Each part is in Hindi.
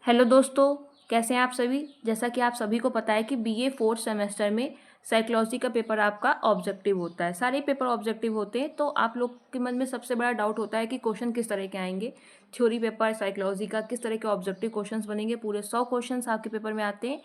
हेलो दोस्तों, कैसे हैं आप सभी। जैसा कि आप सभी को पता है कि बीए फोर्थ सेमेस्टर में साइकोलॉजी का पेपर आपका ऑब्जेक्टिव होता है। सारे पेपर ऑब्जेक्टिव होते हैं, तो आप लोग के मन में सबसे बड़ा डाउट होता है कि क्वेश्चन किस तरह के आएंगे। थ्योरी पेपर साइकोलॉजी का किस तरह के ऑब्जेक्टिव क्वेश्चंस बनेंगे। पूरे 100 क्वेश्चंस आपके पेपर में आते हैं।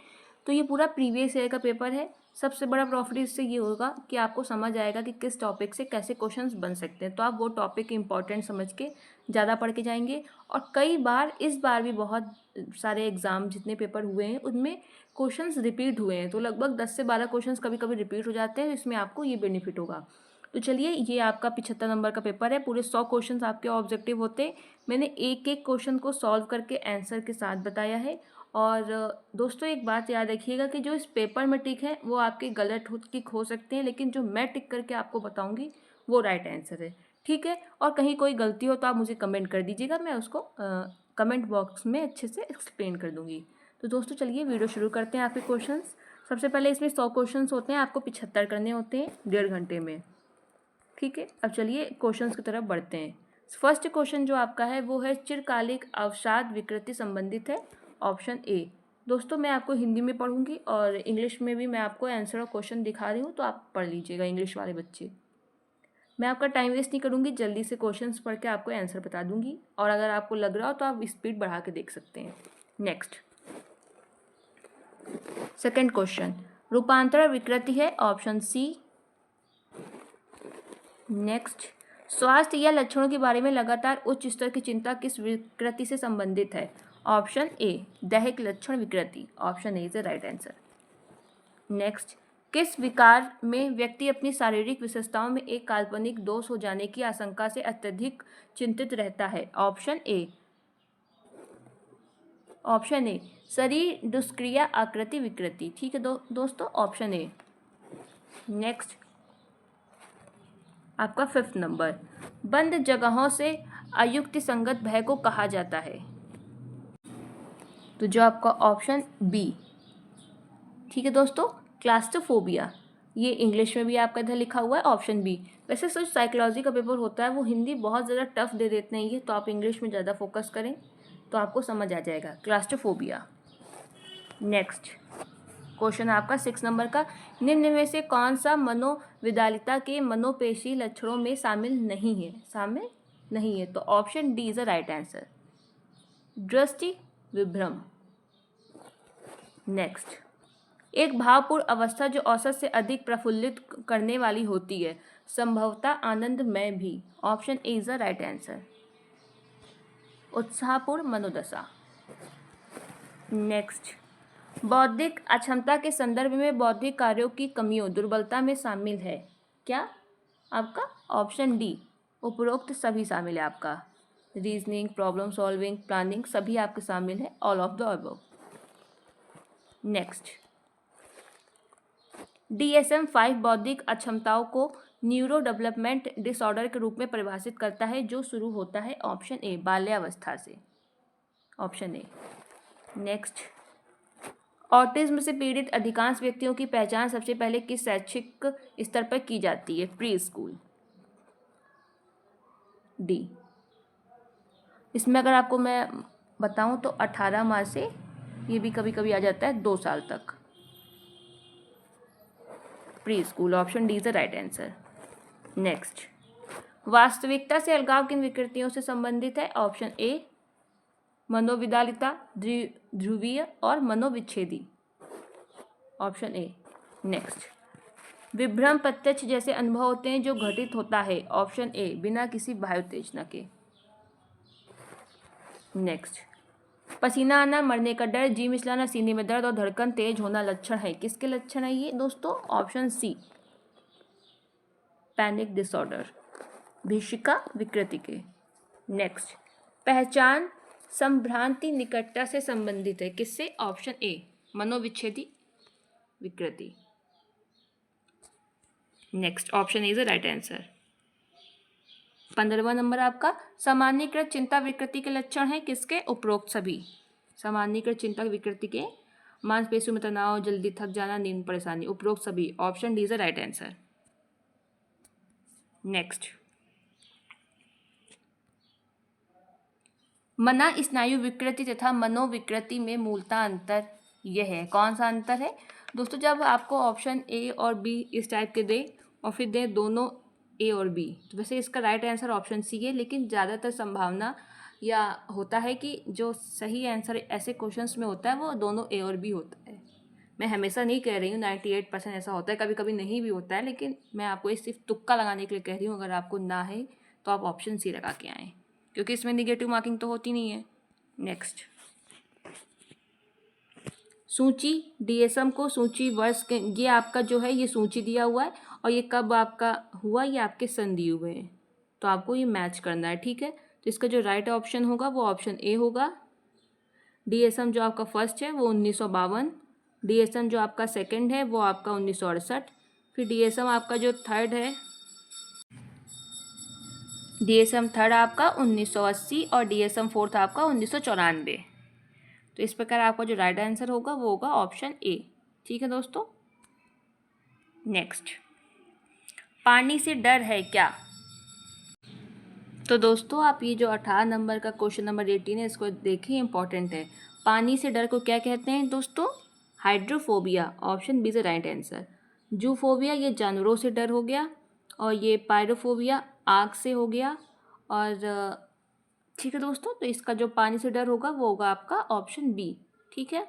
तो ये पूरा प्रीवियस ईयर का पेपर है। सबसे बड़ा प्रॉफिट इससे ये होगा कि आपको समझ आएगा कि किस टॉपिक से कैसे क्वेश्चंस बन सकते हैं। तो आप वो टॉपिक इंपॉर्टेंट समझ के ज़्यादा पढ़ के जाएंगे। और कई बार इस बार भी बहुत सारे एग्ज़ाम जितने पेपर हुए हैं उनमें क्वेश्चंस रिपीट हुए हैं। तो लगभग 10 से 12 क्वेश्चंस कभी कभी रिपीट हो जाते हैं। इसमें आपको ये बेनिफिट होगा। तो चलिए, ये आपका 75 नंबर का पेपर है। पूरे 100 क्वेश्चंस आपके ऑब्जेक्टिव होते हैं। मैंने एक एक क्वेश्चन को सॉल्व करके आंसर के साथ बताया है। और दोस्तों, एक बात याद रखिएगा कि जो इस पेपर में टिक है वो आपके गलत टिक हो सकते हैं, लेकिन जो मैं टिक करके आपको बताऊंगी वो राइट आंसर है। ठीक है। और कहीं कोई गलती हो तो आप मुझे कमेंट कर दीजिएगा, मैं उसको कमेंट बॉक्स में अच्छे से एक्सप्लेन कर दूंगी। तो दोस्तों चलिए वीडियो शुरू करते हैं। आपके क्वेश्चंस, सबसे पहले इसमें 100 क्वेश्चंस होते हैं, आपको 75 करने होते हैं 1.5 घंटे में। ठीक है। अब चलिए क्वेश्चंस की तरफ बढ़ते हैं। फर्स्ट क्वेश्चन जो आपका है वो है चिरकालिक अवसाद विकृति संबंधित है। Option A. दोस्तों, मैं आपको हिंदी में पढ़ूंगी और इंग्लिश में भी मैं आपको आंसर और क्वेश्चन दिखा रही हूँ, तो आप पढ़ लीजिएगा इंग्लिश वाले बच्चे। मैं आपका टाइम वेस्ट नहीं करूँगी, जल्दी से क्वेश्चंस पढ़ के आपको आंसर बता दूंगी। और अगर आपको लग रहा हो तो आप स्पीड बढ़ा के देख सकते हैं। नेक्स्ट, सेकंड क्वेश्चन रूपांतर विकृति है। ऑप्शन सी। नेक्स्ट, स्वास्थ्य या लक्षणों के बारे में लगातार उच्च स्तर की चिंता किस विकृति से संबंधित है। ऑप्शन ए दैहिक लक्षण विकृति। Option A is the right answer. Next, किस विकार में व्यक्ति अपनी शारीरिक विशेषताओं में एक काल्पनिक दोष हो जाने की आशंका से अत्यधिक चिंतित रहता है। ऑप्शन ए शरीर दुष्क्रिया आकृति विकृति। ठीक है दोस्तों, ऑप्शन ए। नेक्स्ट, आपका 5th नंबर, बंद जगहों से अयुक्ति संगत भय को कहा जाता है। तो जो आपका ऑप्शन बी। ठीक है दोस्तों, क्लास्ट्रोफोबिया। ये इंग्लिश में भी आपका इधर लिखा हुआ है ऑप्शन बी। वैसे सच साइकोलॉजी का पेपर होता है वो हिंदी बहुत ज़्यादा टफ दे देते हैं ये, तो आप इंग्लिश में ज़्यादा फोकस करें तो आपको समझ आ जाएगा। क्लास्ट्रोफोबिया। नेक्स्ट क्वेश्चन आपका 6 नंबर का, निम्न में से कौन सा मनोविदालिता के मनोपेशी लक्षणों में शामिल नहीं है। तो option D is the right answer, दृष्टि विभ्रम। नेक्स्ट, एक भावपूर्ण अवस्था जो औसत से अधिक प्रफुल्लित करने वाली होती है, संभवतः आनंद में भी। Option A is the right answer, उत्साहपूर्ण मनोदशा। नेक्स्ट, बौद्धिक अक्षमता के संदर्भ में बौद्धिक कार्यों की कमियों दुर्बलता में शामिल है क्या। आपका ऑप्शन डी, उपरोक्त सभी शामिल है। आपका रीजनिंग, प्रॉब्लम सॉल्विंग, प्लानिंग सभी आपके शामिल है, all of the above. Next, DSM-5 बौद्धिक अक्षमताओं को न्यूरो डेवलपमेंट डिसऑर्डर के रूप में परिभाषित करता है जो शुरू होता है ऑप्शन ए बाल्यावस्था से। Option A. नेक्स्ट, ऑटिज्म से पीड़ित अधिकांश व्यक्तियों की पहचान सबसे पहले किस शैक्षिक स्तर पर की जाती है। Pre school. डी। इसमें अगर आपको मैं बताऊं तो 18 माह से, ये भी कभी कभी आ जाता है 2 साल तक। Pre school. Option D is the right answer. Next, वास्तविकता से अलगाव किन विकृतियों से संबंधित है। ऑप्शन ए मनोविदालिता, ध्रुवीय और मनोविच्छेदी। Option A. नेक्स्ट, विभ्रम प्रत्यक्ष जैसे अनुभव होते हैं जो घटित होता है। ऑप्शन ए बिना किसी बाह्य उत्तेजना के। नेक्स्ट, पसीना आना, मरने का डर, जी मिचलाना, सीने में दर्द और धड़कन तेज होना लक्षण है। किसके लक्षण है ये दोस्तों। ऑप्शन सी पैनिक डिसऑर्डर, भीषिका विकृति के। नेक्स्ट, पहचान संभ्रांति निकटता से संबंधित है किससे। ऑप्शन ए मनोविच्छेदी विकृति। Next, option A is the right answer. 15वां नंबर आपका, सामान्यीकृत चिंता विकृति के लक्षण है किसके। उपरोक्त सभी। सामान्यीकृत चिंता विकृति के मांसपेशियों में तनाव, जल्दी थक जाना, नींद परेशानी, उपरोक्त सभी। Option D is the right answer. Next, मना स्नायु विकृति तथा मनोविकृति में मूलतः अंतर यह है। कौन सा अंतर है दोस्तों? जब आपको ऑप्शन ए और बी इस टाइप के दे और फिर दे दोनों ए और बी, तो वैसे इसका राइट आंसर ऑप्शन सी है, लेकिन ज़्यादातर संभावना या होता है कि जो सही आंसर ऐसे क्वेश्चंस में होता है वो दोनों ए और बी होता है। मैं हमेशा नहीं कह रही हूँ, 98% ऐसा होता है, कभी कभी नहीं भी होता है, लेकिन मैं आपको ये सिर्फ तुक्का लगाने के लिए कह रही हूँ। अगर आपको ना है तो आप ऑप्शन सी लगा के आएँ, क्योंकि इसमें निगेटिव मार्किंग तो होती नहीं है। नेक्स्ट, सूची डीएसएम को सूची वर्ष के, ये आपका जो है ये सूची दिया हुआ है और ये कब आपका हुआ, ये आपके सन दिए हुए हैं, तो आपको ये मैच करना है। ठीक है, तो इसका जो राइट ऑप्शन होगा वो ऑप्शन ए होगा। डीएसएम जो आपका फर्स्ट है वो 1952, डीएसएम जो आपका सेकंड है वो आपका 1968, फिर डीएसएम आपका जो थर्ड है, डीएसएम थर्ड आपका 1980 और डीएसएम फोर्थ आपका 1994। तो इस प्रकार आपका जो राइट आंसर होगा वो होगा ऑप्शन ए। ठीक है दोस्तों। नेक्स्ट, पानी से डर है क्या? तो दोस्तों आप ये जो 18 नंबर का क्वेश्चन नंबर 18 है इसको देखिए, इंपॉर्टेंट है। पानी से डर को क्या कहते हैं दोस्तों? Hydrophobia. Option B is right answer. Zoophobia ये जानवरों से डर हो गया, और ये पायरोफोबिया आग से हो गया। और ठीक है दोस्तों, तो इसका जो पानी से डर होगा वो होगा आपका ऑप्शन बी। ठीक है।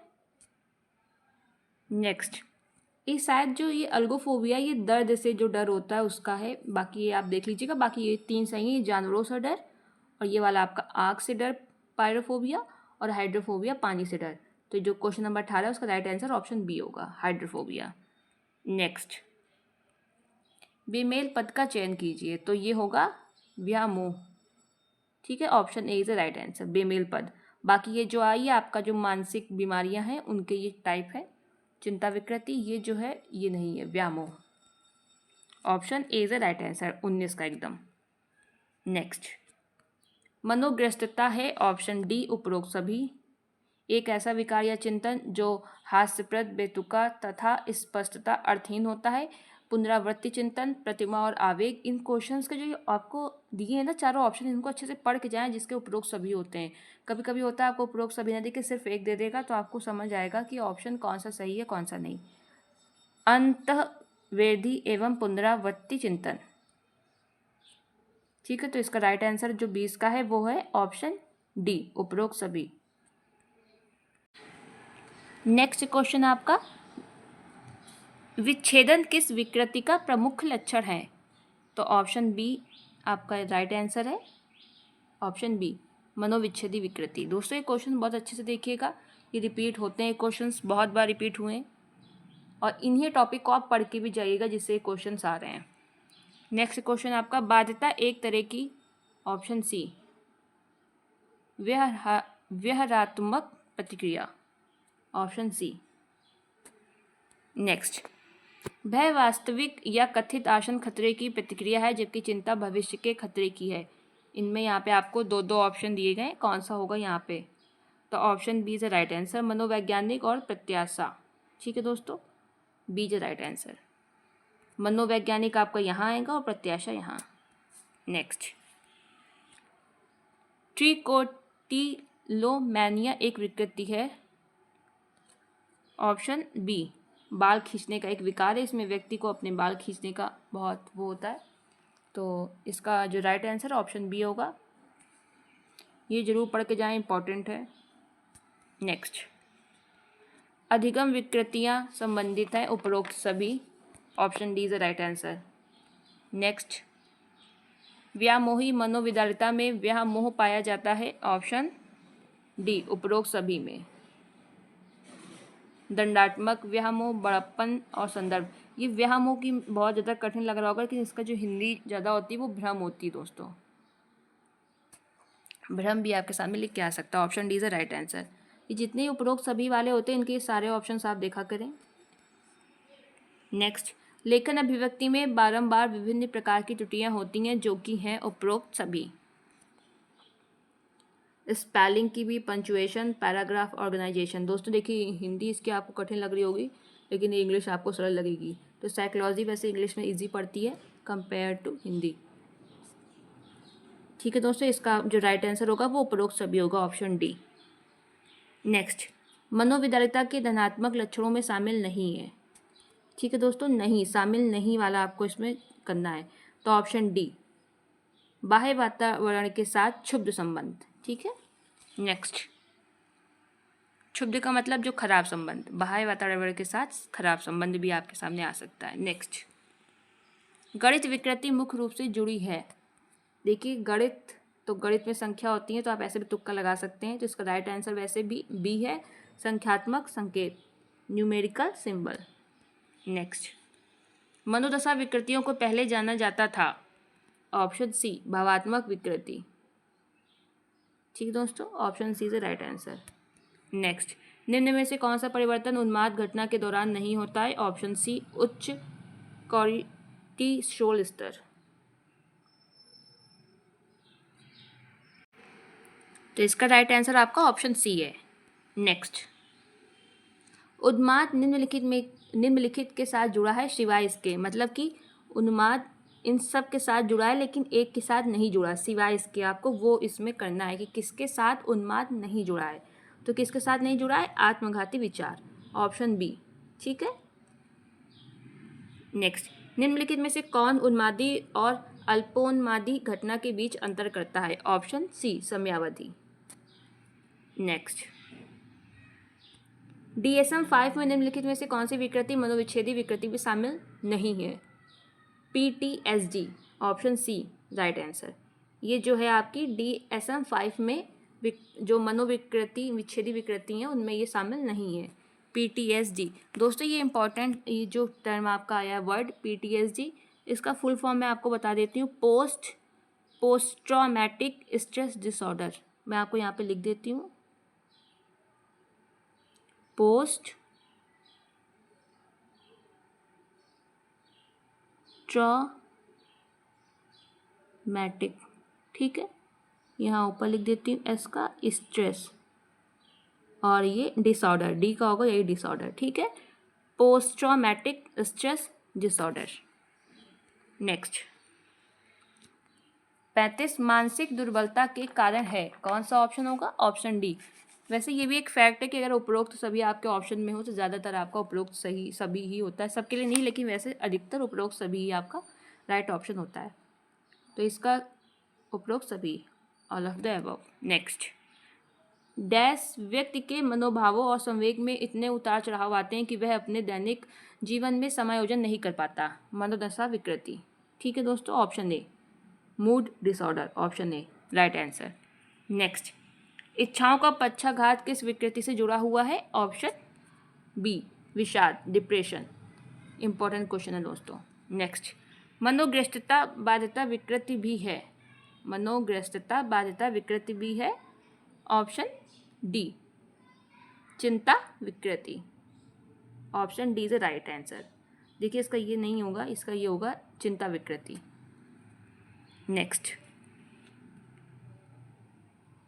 नेक्स्ट, ये शायद जो ये अल्गोफोबिया ये दर्द से जो डर होता है उसका है, बाकी ये आप देख लीजिएगा। बाकी ये तीन सही है, जानवरों से डर, और ये वाला आपका आग से डर पायरोफोबिया, और हाइड्रोफोबिया पानी से डर। तो जो क्वेश्चन नंबर 18 है उसका राइट आंसर ऑप्शन बी होगा, हाइड्रोफोबिया। नेक्स्ट, बेमेल पद का चयन कीजिए, तो ये होगा व्यामोह। ठीक है, option A is the right answer, बेमेल पद। बाकी ये जो आई है आपका जो मानसिक बीमारियां हैं उनके ये टाइप है, चिंता विकृति, ये जो है ये नहीं है, व्यामोह। Option A is the right answer 19 का एकदम। नेक्स्ट, मनोग्रस्तता है ऑप्शन डी उपरोक्त सभी। एक ऐसा विकार या चिंतन जो हास्यप्रद, बेतुका तथा स्पष्टता अर्थहीन होता है। पुनरावृत्ति चिंतन, प्रतिमा और आवेग। इन क्वेश्चंस के जो ये आपको दिए हैं ना चारों ऑप्शन, इनको अच्छे से पढ़ के जाएं, जिसके उपरोक्त सभी होते हैं। कभी कभी होता है आपको उपरोक्त सभी ना देके सिर्फ एक दे देगा, तो आपको समझ आएगा कि ऑप्शन कौन सा सही है कौन सा नहीं। अंतःवेदी एवं पुनरावृत्ति चिंतन। ठीक है, तो इसका राइट आंसर जो 20 का है वो है ऑप्शन डी उपरोक्त सभी। नेक्स्ट क्वेश्चन आपका, विच्छेदन किस विकृति का प्रमुख लक्षण है? तो ऑप्शन बी आपका राइट आंसर है, ऑप्शन बी मनोविच्छेदी विकृति। दोस्तों ये क्वेश्चन बहुत अच्छे से देखिएगा, ये रिपीट होते हैं, क्वेश्चंस बहुत बार रिपीट हुए हैं, और इन्हीं टॉपिक को आप पढ़ के भी जाइएगा जिससे क्वेश्चंस आ रहे हैं। नेक्स्ट क्वेश्चन आपका, बाध्यता एक तरह की, ऑप्शन सी व्यवहारात्मक प्रतिक्रिया, ऑप्शन सी। नेक्स्ट, भय वास्तविक या कथित आसन खतरे की प्रतिक्रिया है, जबकि चिंता भविष्य के खतरे की है। इनमें यहाँ पे आपको दो दो ऑप्शन दिए गए, कौन सा होगा यहाँ पे? तो option B is right answer, मनोवैज्ञानिक और प्रत्याशा। ठीक है दोस्तों, बी इज राइट आंसर। मनोवैज्ञानिक आपका यहाँ आएगा और प्रत्याशा यहाँ। नेक्स्ट, ट्रिकोटिलोमैनिया एक विकृति है, ऑप्शन बी बाल खींचने का एक विकार है। इसमें व्यक्ति को अपने बाल खींचने का बहुत वो होता है, तो इसका जो राइट आंसर ऑप्शन बी होगा। ये जरूर पढ़ के जाएं, इंपॉर्टेंट है। नेक्स्ट, अधिगम विकृतियां संबंधित हैं उपरोक्त सभी, option D is the right answer. Next, व्यामोही मनोविदारिता में व्यामोह पाया जाता है, ऑप्शन डी उपरोक्त सभी में। दंडात्मक व्यामोह, बड़प्पन और संदर्भ। ये व्यामोह की बहुत ज़्यादा कठिन लग रहा होगा, लेकिन इसका जो हिंदी ज़्यादा होती है वो भ्रम होती है दोस्तों। भ्रम भी आपके सामने लिख के आ सकता है, option D is right answer. ये जितने उपरोक्त सभी वाले होते हैं इनके सारे ऑप्शन आप देखा करें। नेक्स्ट, लेखन अभिव्यक्ति में बारंबार विभिन्न प्रकार की त्रुटियां होती हैं, जो कि हैं उपरोक्त सभी। स्पेलिंग की भी, पंचुएशन, पैराग्राफ ऑर्गेनाइजेशन। दोस्तों देखिए हिंदी इसकी आपको कठिन लग रही होगी, लेकिन ये इंग्लिश आपको सरल लगेगी। तो साइकोलॉजी वैसे इंग्लिश में इजी पड़ती है कंपेयर टू हिंदी। ठीक है दोस्तों, इसका जो राइट आंसर होगा वो उपरोक्त सभी होगा, ऑप्शन डी। नेक्स्ट, मनोविदारिता के धनात्मक लक्षणों में शामिल नहीं है। ठीक है दोस्तों, नहीं, शामिल नहीं वाला आपको इसमें करना है, तो ऑप्शन डी, बाह्य वातावरण के साथ क्षुब्ध संबंध। ठीक है, नेक्स्ट, क्षुब्ध का मतलब जो खराब संबंध, बाह्य वातावरण के साथ खराब संबंध भी आपके सामने आ सकता है। नेक्स्ट, गणित विकृति मुख्य रूप से जुड़ी है। देखिए गणित, तो गणित में संख्या होती है, तो आप ऐसे भी तुक्का लगा सकते हैं, तो इसका राइट आंसर वैसे भी बी है, संख्यात्मक संकेत, न्यूमेरिकल सिंबल। नेक्स्ट, मनोदशा विकृतियों को पहले जाना जाता था, ऑप्शन सी, भावात्मक विकृति। ठीक है दोस्तों, option C is right answer. Next, निम्न में से कौन सा परिवर्तन उन्माद घटना के दौरान नहीं होता है, ऑप्शन सी, उच्च कॉर्टिसोल स्तर। तो इसका राइट आंसर आपका ऑप्शन सी है। नेक्स्ट, उन्माद निम्नलिखित के साथ जुड़ा है सिवाय इसके, मतलब कि उन्माद इन सब के साथ जुड़ा है लेकिन एक के साथ नहीं जुड़ा, सिवाय इसके आपको वो इसमें करना है कि किसके साथ उन्माद नहीं जुड़ा है। तो किसके साथ नहीं जुड़ा है, आत्मघाती विचार, ऑप्शन बी। ठीक है, नेक्स्ट, निम्नलिखित में से कौन उन्मादी और अल्पोन्मादी घटना के बीच अंतर करता है, ऑप्शन सी, समयावधि। नेक्स्ट, DSM-5 में निम्नलिखित में से कौन सी विकृति मनोविच्छेदी विकृति भी शामिल नहीं है, PTSD, option C, right answer. ये जो है आपकी DSM-5 में जो मनोविकृति विच्छेदी विकृति हैं उनमें ये शामिल नहीं है, PTSD। दोस्तों ये इंपॉर्टेंट, ये जो टर्म आपका आया है वर्ड PTSD, इसका फुल फॉर्म मैं आपको बता देती हूँ, पोस्ट ट्रॉमेटिक स्ट्रेस डिसऑर्डर। मैं आपको यहाँ पे लिख देती हूँ, पोस्ट ट्रॉमेटिक, ठीक है, यहाँ ऊपर लिख देती हूँ एस का, स्ट्रेस, और ये डिसऑर्डर, डी का होगा यही डिसऑर्डर। ठीक है, post traumatic stress disorder. Next, 35 मानसिक दुर्बलता के कारण है, कौन सा ऑप्शन होगा, ऑप्शन डी। वैसे ये भी एक फैक्ट है कि अगर उपरोक्त सभी आपके ऑप्शन में हो तो ज़्यादातर आपका उपरोक्त सही सभी ही होता है, सबके लिए नहीं लेकिन वैसे अधिकतर उपरोक्त सभी ही आपका राइट ऑप्शन होता है। तो इसका उपरोक्त सभी, all of the above. Next, dash व्यक्ति के मनोभावों और संवेग में इतने उतार चढ़ाव आते हैं कि वह अपने दैनिक जीवन में समायोजन नहीं कर पाता, मनोदशा विकृति। ठीक है दोस्तों, option A, mood disorder, option A, right answer. Next, इच्छाओं का पक्षाघात किस विकृति से जुड़ा हुआ है, ऑप्शन बी, विषाद, डिप्रेशन। इंपॉर्टेंट क्वेश्चन है दोस्तों। नेक्स्ट, मनोग्रस्तता बाध्यता विकृति भी है, मनोग्रस्तता बाध्यता विकृति भी है, ऑप्शन डी, चिंता विकृति, option D is the right answer. देखिए इसका ये नहीं होगा, इसका ये होगा चिंता विकृति। नेक्स्ट,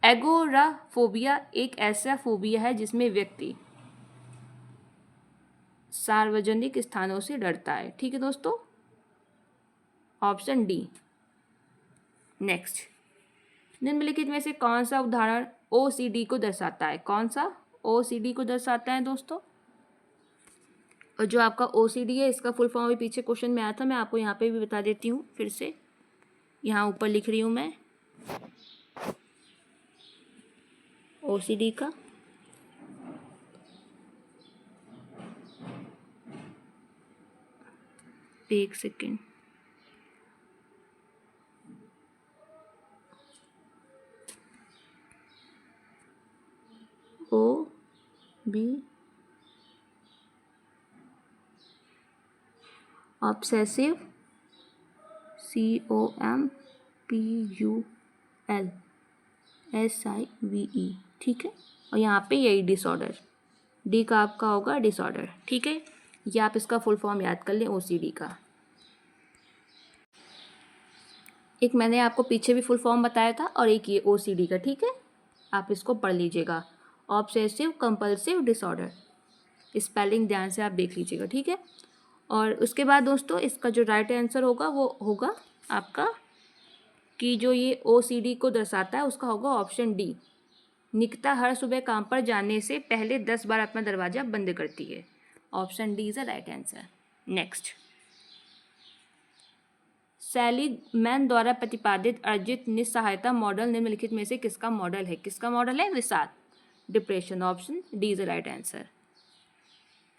एगोराफोबिया एक ऐसा फोबिया है जिसमें व्यक्ति सार्वजनिक स्थानों से डरता है। ठीक है दोस्तों, ऑप्शन डी। नेक्स्ट, निम्नलिखित में से कौन सा उदाहरण OCD को दर्शाता है, कौन सा OCD को दर्शाता है दोस्तों। और जो आपका OCD है इसका फुल फॉर्म भी पीछे क्वेश्चन में आया था, मैं आपको यहाँ पे भी बता देती हूँ फिर से, यहाँ ऊपर लिख रही हूँ मैं OCD का। एक सेकेंड, OB ऑब्सेसिव, COMPULSIVE। ठीक है, और यहाँ पे यही डिसऑर्डर, डी का आपका होगा डिसऑर्डर। ठीक है, ये आप इसका फुल फॉर्म याद कर लें OCD का। एक मैंने आपको पीछे भी फुल फॉर्म बताया था और एक ये OCD का। ठीक है, आप इसको पढ़ लीजिएगा, ऑब्सेसिव कंपल्सिव डिसऑर्डर, स्पेलिंग ध्यान से आप देख लीजिएगा। ठीक है, और उसके बाद दोस्तों इसका जो राइट आंसर होगा वो होगा आपका कि जो ये OCD को दर्शाता है उसका होगा ऑप्शन डी। निकिता हर सुबह काम पर जाने से पहले 10 बार अपना दरवाजा बंद करती है। Option D is the right answer. Next, Seligman द्वारा प्रतिपादित अर्जित निस्सहायता मॉडल निम्नलिखित में से किसका मॉडल है? किसका मॉडल है? विषाद, depression. Option D is the right answer.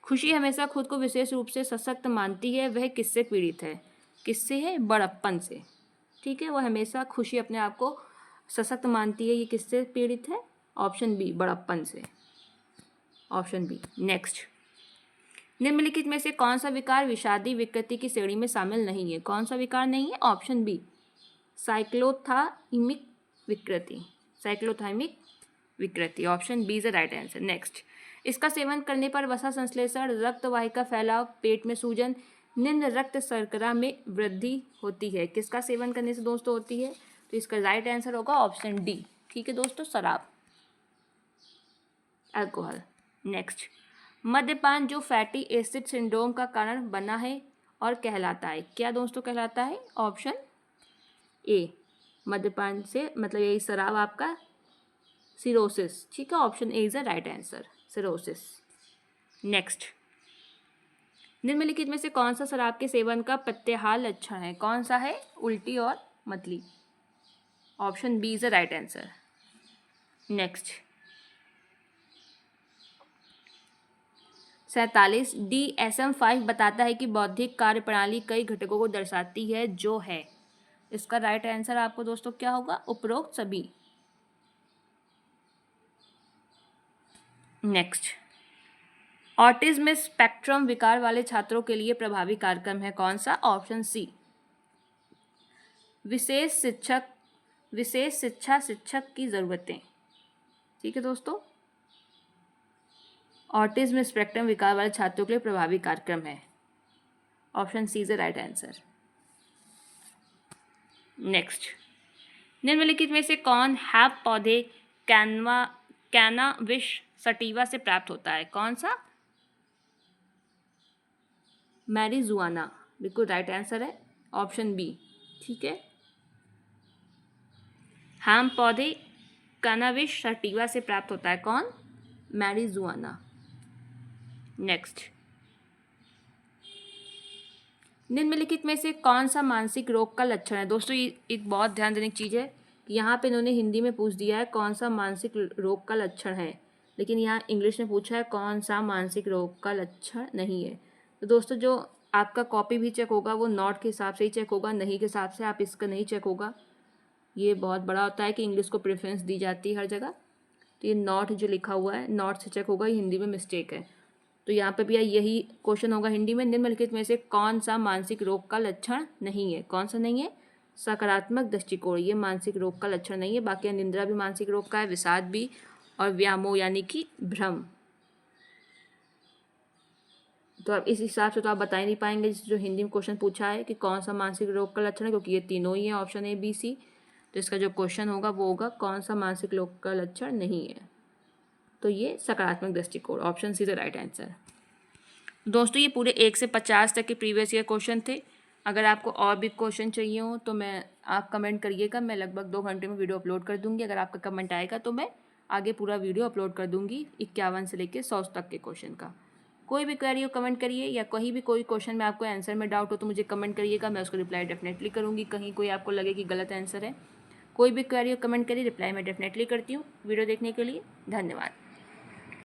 खुशी हमेशा खुद को विशेष रूप से सशक्त मानती है, वह किससे पीड़ित है? किससे है? बड़प्पन से। ठीक है, वह हमेशा खुशी अपने आप को सशक्त मानती है, ये किससे पीड़ित है? ऑप्शन बी, बड़प्पन से। Option B. नेक्स्ट, निम्नलिखित में से कौन सा विकार विषादी विकृति की श्रेणी में शामिल नहीं है? कौन सा विकार नहीं है? ऑप्शन बी, साइक्लोथाइमिक विकृति। साइक्लोथाइमिक विकृति। Option B is the right answer. Next, इसका सेवन करने पर वसा संश्लेषण, रक्त वाहिका फैलाव, पेट में सूजन, निम्न रक्त शर्करा में वृद्धि होती है। किसका सेवन करने से दोस्तों होती है? तो इसका राइट आंसर होगा ऑप्शन डी। ठीक है दोस्तों, शराब, अल्कोहल। नेक्स्ट, मद्यपान जो फैटी एसिड सिंड्रोम का कारण बना है और कहलाता है, क्या दोस्तों कहलाता है? ऑप्शन ए, मद्यपान से मतलब यही शराब आपका सिरोसिस। ठीक है, option A is the right answer, cirrhosis. Next, निम्नलिखित में से कौन सा शराब के सेवन का प्रत्याहार लक्षण है? कौन सा है? उल्टी और मतली। Option B is the right answer. Next, 47, DSM-5 बताता है कि बौद्धिक कार्यप्रणाली कई घटकों को दर्शाती है, जो है। इसका राइट आंसर आपको दोस्तों क्या होगा? उपरोक्त सभी। नेक्स्ट, ऑटिज्म स्पेक्ट्रम विकार वाले छात्रों के लिए प्रभावी कार्यक्रम है, कौन सा? ऑप्शन सी, विशेष शिक्षा शिक्षक की ज़रूरतें। ठीक है दोस्तों, ऑटिज्म स्पेक्ट्रम विकार वाले छात्रों के लिए प्रभावी कार्यक्रम है। Option C is the right answer. Next, निम्नलिखित में से कौन हैप पौधे कैनाबिस सटिवा से प्राप्त होता है? कौन सा? मैरिजुआना, बिल्कुल राइट आंसर है, ऑप्शन बी। ठीक है, हैम पौधे कैनाबिस सटिवा से प्राप्त होता है, कौन? मैरिजुआना। नेक्स्ट, निम्नलिखित में से कौन सा मानसिक रोग का लक्षण है? दोस्तों ये एक बहुत ध्यान देने की चीज़ है कि यहाँ पे इन्होंने हिंदी में पूछ दिया है कौन सा मानसिक रोग का लक्षण है, लेकिन यहाँ इंग्लिश में पूछा है कौन सा मानसिक रोग का लक्षण नहीं है। तो दोस्तों जो आपका कॉपी भी चेक होगा वो नॉट के हिसाब से ही चेक होगा, नहीं के हिसाब से आप इसका नहीं चेक होगा। ये बहुत बड़ा होता है कि इंग्लिश को प्रेफरेंस दी जाती है हर जगह, तो ये नॉट जो लिखा हुआ है नॉट से चेक होगा, ये हिंदी में मिस्टेक है। तो यहाँ पे भी यही क्वेश्चन होगा हिंदी में, निम्नलिखित में से कौन सा मानसिक रोग का लक्षण नहीं है? कौन सा नहीं है? सकारात्मक दृष्टिकोण, ये मानसिक रोग का लक्षण नहीं है। बाकी अनिद्रा भी मानसिक रोग का है, विषाद भी, और व्यामोह यानी कि भ्रम। तो अब इस हिसाब से तो आप बता ही नहीं पाएंगे जो हिंदी में क्वेश्चन पूछा है कि कौन सा मानसिक रोग का लक्षण है, क्योंकि ये तीनों ही है, ऑप्शन ए बी सी। तो इसका जो क्वेश्चन होगा वो होगा कौन सा मानसिक रोग का लक्षण नहीं है? तो ये सकारात्मक दृष्टिकोण, option see the right answer. दोस्तों ये पूरे 1 से 50 तक के प्रीवियस ईयर क्वेश्चन थे। अगर आपको और भी क्वेश्चन चाहिए हो तो आप कमेंट करिएगा, मैं लगभग 2 घंटे में वीडियो अपलोड कर दूंगी। अगर आपका कमेंट आएगा तो मैं आगे पूरा वीडियो अपलोड कर दूंगी 51 से लेकर 100 तक के क्वेश्चन का। कोई भी क्वेरी हो कमेंट करिए, या कहीं भी कोई क्वेश्चन में आपको आंसर में डाउट हो तो मुझे कमेंट करिएगा, मैं उसको रिप्लाई डेफिनेटली करूँगी। कहीं कोई आपको लगे कि गलत आंसर है, कोई भी क्वेरी हो कमेंट करिए, रिप्लाई मैं डेफिनेटली करती हूँ। वीडियो देखने के लिए धन्यवाद।